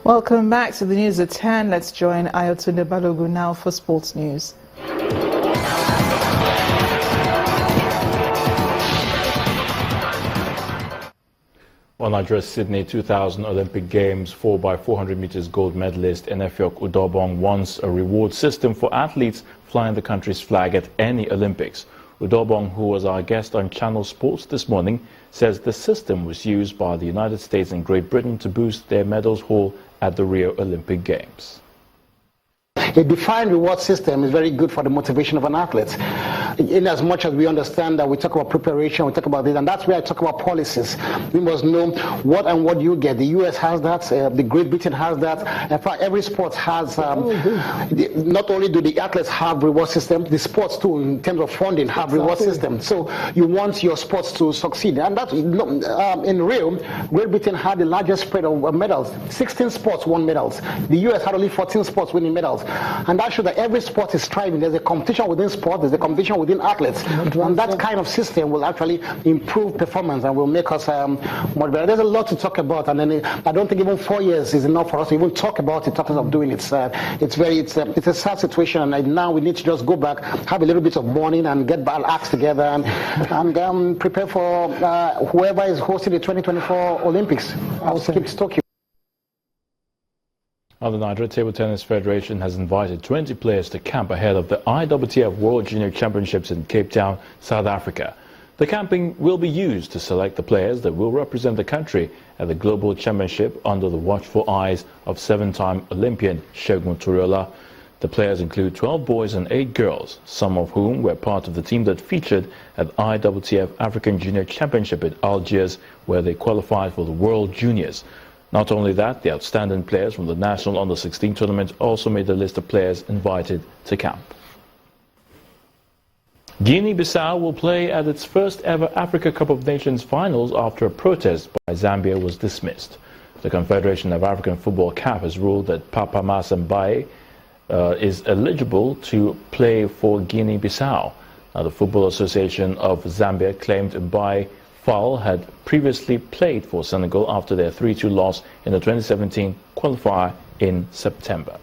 Welcome back to the news at 10. Let's join Ayotunde Balogun now for sports news. Well, Nigeria's Sydney 2000 Olympic Games 4x400 meters gold medalist Eneffiok Udobong wants a reward system for athletes flying the country's flag at any Olympics. Udobong, who was our guest on Channel Sports this morning, says the system was used by the United States and Great Britain to boost their medals haul at the Rio Olympic Games. A defined reward system is very good for the motivation of an athlete. In as much as we understand that we talk about preparation, we talk about this, and that's where I talk about policies. We must know what and what you get. The US has that, the Great Britain has that. In fact, every sport has, not only do the athletes have reward systems, the sports too, in terms of funding, have reward systems. So you want your sports to succeed. And that, in Rio, Great Britain had the largest spread of medals. 16 sports won medals. The US had only 14 sports winning medals. And that shows that every sport is striving. There's a competition within sport, there's a competition within athletes. And that kind of system will actually improve performance and will make us more better. There's a lot to talk about, and then I don't think even 4 years is enough for us to even talk about it, talking of doing it. It's a sad situation, and now we need to just go back, have a little bit of mourning, and get our acts together and prepare for whoever is hosting the 2024 Olympics. I'll skip Tokyo. Now, the Nigeria Table Tennis Federation has invited 20 players to camp ahead of the IWTF World Junior Championships in Cape Town, South Africa. The camping will be used to select the players that will represent the country at the Global Championship under the watchful eyes of 7-time Olympian Segun Toriola. The players include 12 boys and 8 girls, some of whom were part of the team that featured at IWTF African Junior Championship in Algiers, where they qualified for the World Juniors. Not only that, the outstanding players from the National Under-16 tournament also made the list of players invited to camp. Guinea-Bissau will play at its first ever Africa Cup of Nations finals after a protest by Zambia was dismissed. The Confederation of African Football CAF has ruled that Papa Mbaye is eligible to play for Guinea-Bissau. Now, the Football Association of Zambia claimed Mbaye Fall had previously played for Senegal after their 3-2 loss in the 2017 qualifier in September.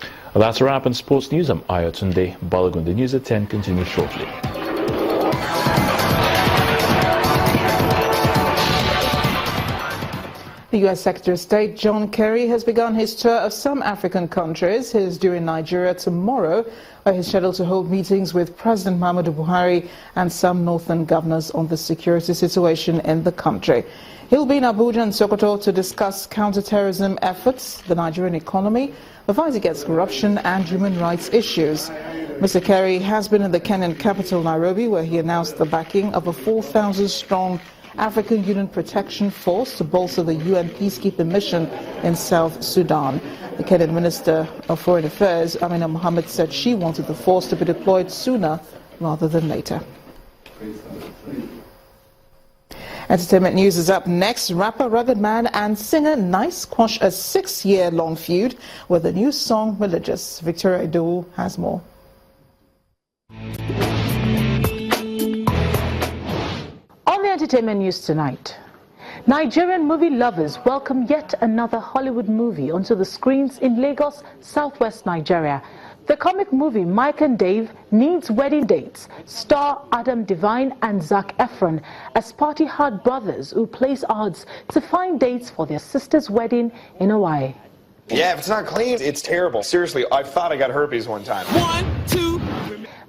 Well, that's a wrap on sports news. I'm Ayotunde Balogun. The news at 10 continues shortly. The U.S. Secretary of State John Kerry has begun his tour of some African countries. He is due in Nigeria tomorrow, where he's scheduled to hold meetings with President Muhammadu Buhari and some northern governors on the security situation in the country. He'll be in Abuja and Sokoto to discuss counter-terrorism efforts, the Nigerian economy, the fight against corruption and human rights issues. Mr. Kerry has been in the Kenyan capital, Nairobi, where he announced the backing of a 4,000-strong African Union Protection Force to bolster the UN peacekeeping mission in South Sudan. The Kenyan Minister of Foreign Affairs, Amina Mohammed, said she wanted the force to be deployed sooner rather than later. Entertainment news is up next. Rapper Rugged Man and singer Nice quash a 6-year-long feud with a new song, Religious. Victoria Idowu has more. On the entertainment news tonight, Nigerian movie lovers welcome yet another Hollywood movie onto the screens in Lagos, southwest Nigeria. The comic movie Mike and Dave Needs Wedding Dates star Adam Devine and Zac Efron as party-hard brothers who place odds to find dates for their sister's wedding in Hawaii. Yeah, if it's not clean, it's terrible. Seriously, I thought I got herpes one time. 1, 2...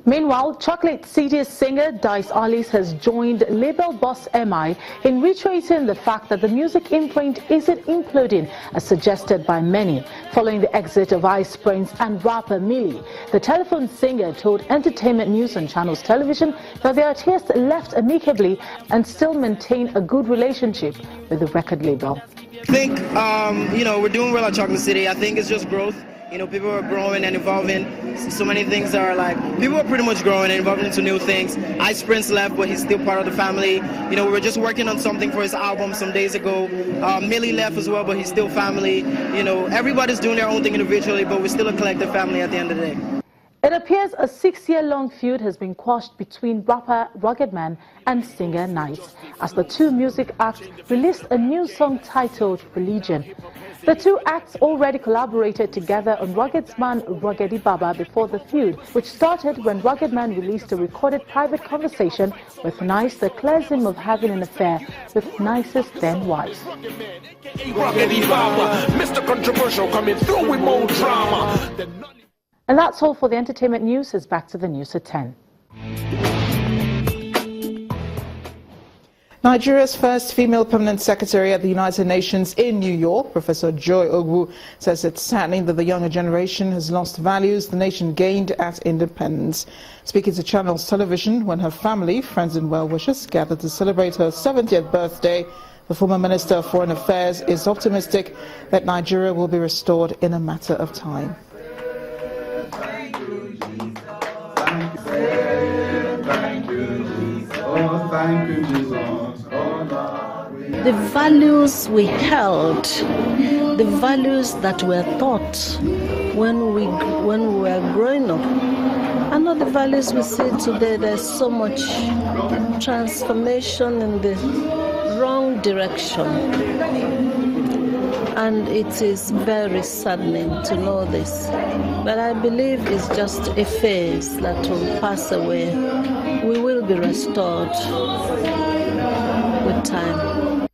Meanwhile, Chocolate City's singer Dice Arliss has joined label boss MI in reiterating the fact that the music imprint isn't imploding as suggested by many. Following the exit of Ice Prince and rapper Millie, the telephone singer told Entertainment News on Channels Television that the artist left amicably and still maintain a good relationship with the record label. I think, we're doing well at Chocolate City. I think it's just growth. People are growing and evolving. So many things are people are pretty much growing and evolving into new things. Ice Prince left, but he's still part of the family. We were just working on something for his album some days ago. Millie left as well, but he's still family. Everybody's doing their own thing individually, but we're still a collective family at the end of the day. It appears a 6-year-long feud has been quashed between rapper Rugged Man and singer Nice, as the two music acts released a new song titled Religion. The two acts already collaborated together on Rugged Man Ruggedy Baba before the feud, which started when Rugged Man released a recorded private conversation with Nice that clears him of having an affair with Nice's then wife. Mr. Controversial coming through with more drama. And that's all for the entertainment news. It's back to the news at 10. Nigeria's first female permanent secretary at the United Nations in New York, Professor Joy Ogwu, says it's saddening that the younger generation has lost values the nation gained at independence. Speaking to Channels Television when her family, friends and well-wishers gathered to celebrate her 70th birthday, the former Minister of Foreign Affairs is optimistic that Nigeria will be restored in a matter of time. The values we held, the values that were taught when we were growing up, are not the values we see today. There's so much transformation in the wrong direction. And it is very saddening to know this. But I believe it's just a phase that will pass away. We will be restored with time.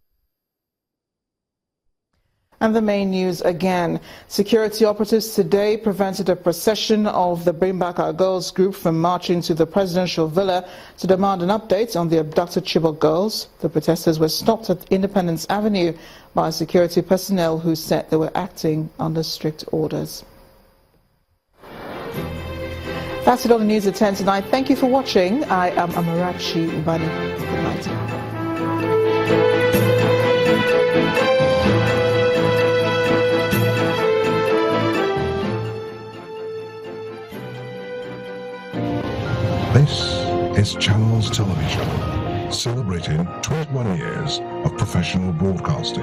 And the main news again. Security operatives today prevented a procession of the Bring Back Our Girls group from marching to the presidential villa to demand an update on the abducted Chibok girls. The protesters were stopped at Independence Avenue by security personnel who said they were acting under strict orders. That's it on the news at 10 tonight. Thank you for watching. I am Amarachi Ubani. Good night. This is Channels Television, celebrating 21 years of professional broadcasting.